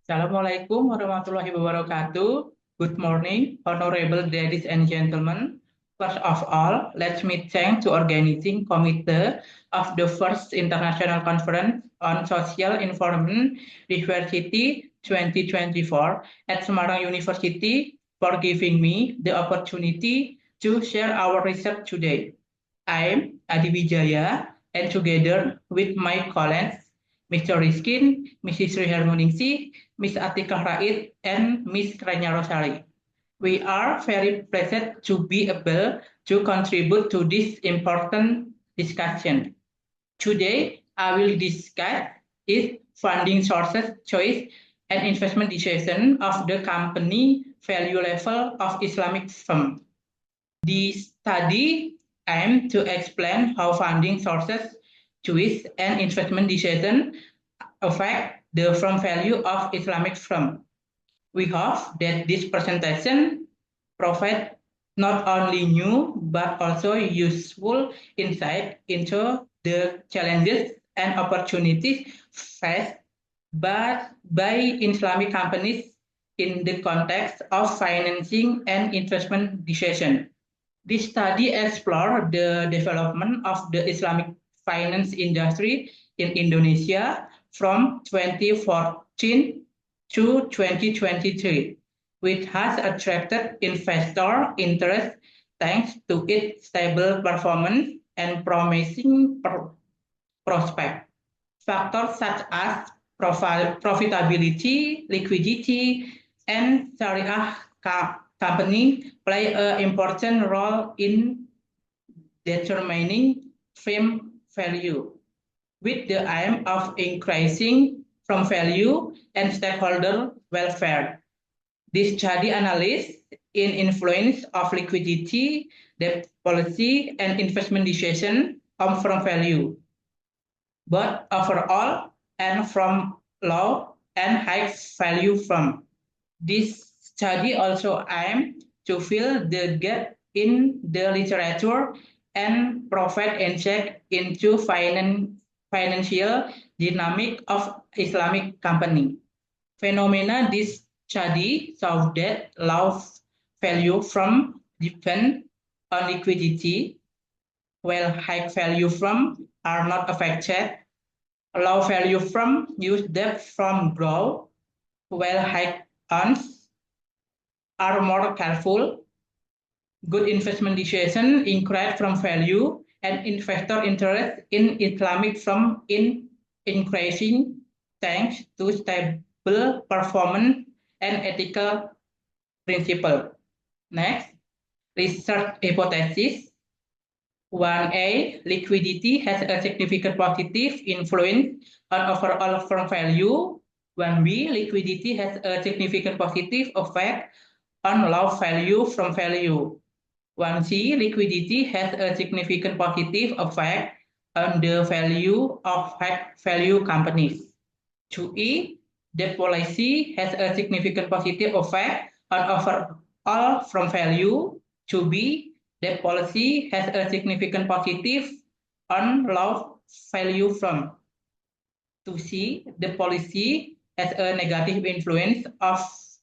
Assalamualaikum warahmatullahi wabarakatuh. Good morning, honorable ladies and gentlemen. First of all, let me thank to organizing committee of the first international conference on social information diversity 2024 at Semarang University for giving me the opportunity to share our research today. I'm Adi Wijaya, and together with my colleagues, Mr. Rizkin, Mrs. Riharmoningsih, Ms. Atikah Raid, and Ms. Rania Rosari. We are very pleased to be able to contribute to this important discussion. Today, I will discuss is funding sources, choice, and investment decision of the company value level of Islamic firm. The study aimed to explain how funding sources, choice, and investment decision affect the firm value of Islamic firm. We hope that this presentation provides not only new but also useful insight into the challenges and opportunities faced by Islamic companies in the context of financing and investment decision. This study explored the development of the Islamic finance industry in Indonesia from 2014 to 2023, which has attracted investor interest thanks to its stable performance and promising prospect. Factors such as profitability, liquidity, and Sharia company play an important role in determining firm value, with the aim of increasing firm value and stakeholder welfare. This study analyzes in influence of liquidity, debt policy, and investment decision on firm value, both overall and from low and high value firm. This study also aims to fill the gap in the literature and provide insight into financial dynamic of Islamic company. Phenomena this study shows that low value from depend on liquidity, while high value from are not affected. Low value from use debt from growth, while high ones are more careful. Good investment decision increase from value and investor interest in Islamic firm in increasing thanks to stable performance and ethical principle. Next, research hypothesis. 1A, liquidity has a significant positive influence on overall firm value. 1B, liquidity has a significant positive effect on low value from value. 1C, liquidity has a significant positive effect on the value of high value companies. 2E, debt policy has a significant positive effect on overall firm value. 2B, debt policy has a significant positive on low value firm. 2C, the policy has a negative influence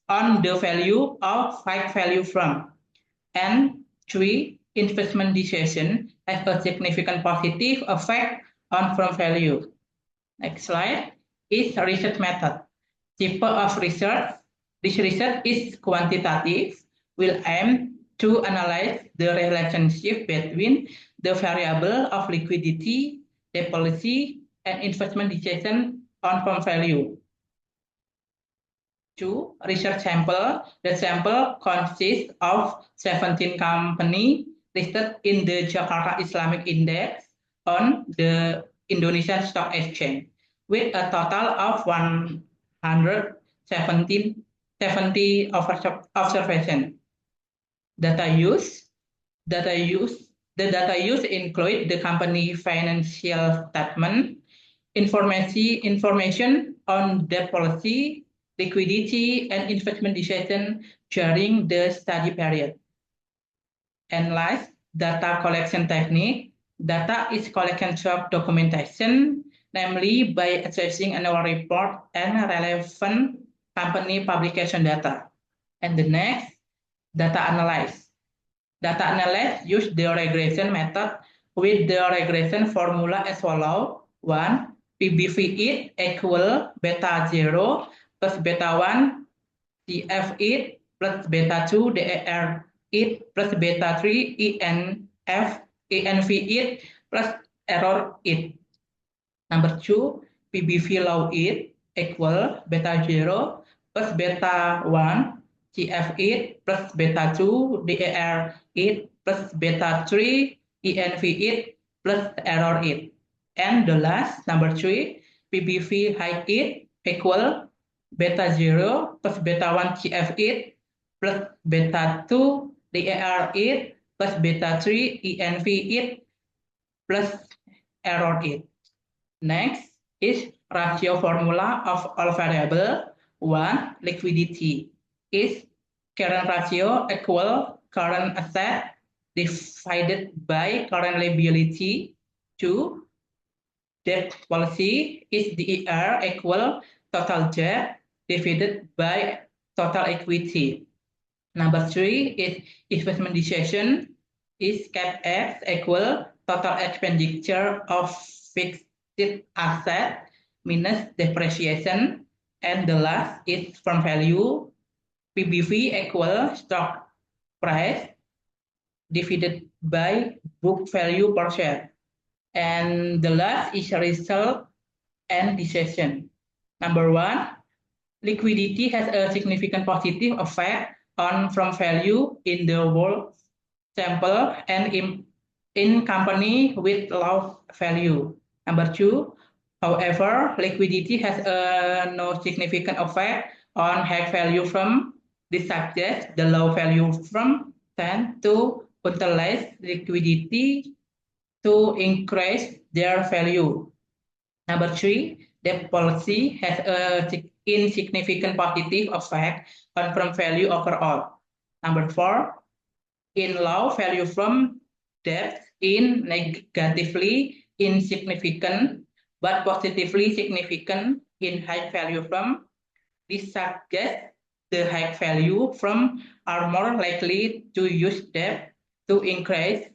on the value of high value firm. And 3, investment decision has a significant positive effect on firm value. Next slide is research method. Type of research. This research is quantitative, will aim to analyze the relationship between the variable of liquidity, debt policy, and investment decision on firm value. 2. Research sample. The sample consists of 17 companies listed in the Jakarta Islamic Index on the Indonesian Stock Exchange, with a total of 170 observations. Data use. The data used include the company financial statement, information on debt policy, liquidity, and investment decision during the study period. Analyze data collection technique. Data is collection of documentation, namely by assessing annual report and relevant company publication data. And the next, data analyze. Data analyze use the regression method with the regression formula as follows. 1. PBV it equal beta 0 plus beta 1 CF it plus beta 2 DER it plus beta 3 ENV it plus error it. Number 2, PBV low it equal beta 0 plus beta 1 CF it plus beta 2 DER it plus beta 3 ENV it plus error it. And the last, number 3, PBV high it equal beta 0 plus beta 1 CF it plus beta 2 DER it plus beta 3 ENV it plus error it. Next is ratio formula of all variable. 1. Liquidity is current ratio equal current asset divided by current liability. 2. Debt policy is DER equal total debt divided by total equity. Number 3 is investment decision is CapEx equal total expenditure of fixed asset minus depreciation. And the last is firm value. PBV equal stock price divided by book value per share. And the last is result and decision. Number 1, liquidity has a significant positive effect on firm value in the whole sample and in company with low value. Number 2, however, liquidity has no significant effect on high value firm. This suggests the low value firm tend to utilize liquidity to increase their value. Number 3, debt policy has a insignificant positive effect on firm value overall. Number 4, in low value firm, debt in negatively insignificant but positively significant in high value firm. This suggests the high value firm are more likely to use debt to increase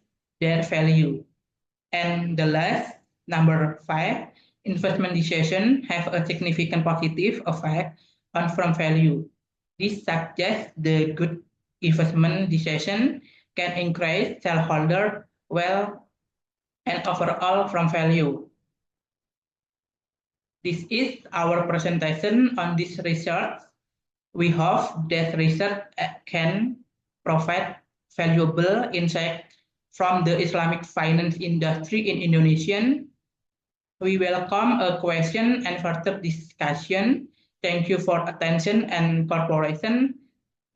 their value. And the last, number 5, investment decision have a significant positive effect on firm value. This suggests the good investment decision can increase shareholder wealth and overall firm value. This is our presentation on this research. We hope that research can provide valuable insight from the Islamic finance industry in Indonesia. We welcome a question and further discussion. Thank you for attention and cooperation.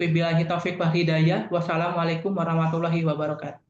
Wabillahi taufiq wal hidayah. Wassalamualaikum warahmatullahi wabarakatuh.